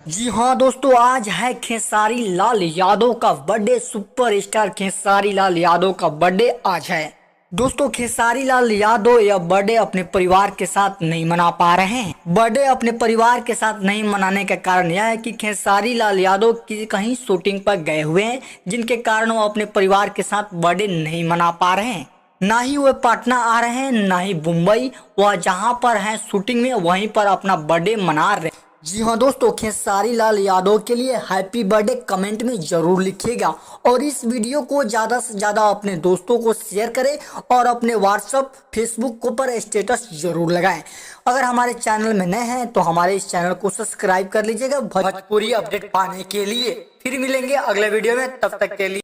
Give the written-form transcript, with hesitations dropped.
जी हाँ दोस्तों, आज है खेसारी लाल यादव का बर्थडे। सुपरस्टार खेसारी लाल यादव का बर्थडे आज है। दोस्तों, खेसारी लाल यादव यह बर्थडे अपने परिवार के साथ नहीं मना पा रहे हैं। बर्थडे अपने परिवार के साथ नहीं मनाने का कारण यह है कि खेसारी लाल यादव की कहीं शूटिंग पर गए हुए हैं, जिनके कारण वो अपने परिवार के साथ बर्थडे नहीं मना पा रहे हैं। ना ही वह पटना आ रहे हैं, ना ही मुंबई। वह जहां पर हैं शूटिंग में, वहीं पर अपना बर्थडे मना रहे हैं। जी हाँ दोस्तों, खेसारी लाल यादव के लिए हैप्पी बर्थडे कमेंट में जरूर लिखिएगा और इस वीडियो को ज़्यादा से ज़्यादा अपने दोस्तों को शेयर करें और अपने व्हाट्सअप फेसबुक को पर स्टेटस जरूर लगाएं। अगर हमारे चैनल में नए हैं तो हमारे इस चैनल को सब्सक्राइब कर लीजिएगा भोजपुरी अपडेट पाने के लिए। फिर मिलेंगे अगले वीडियो में, तब तक के लिए।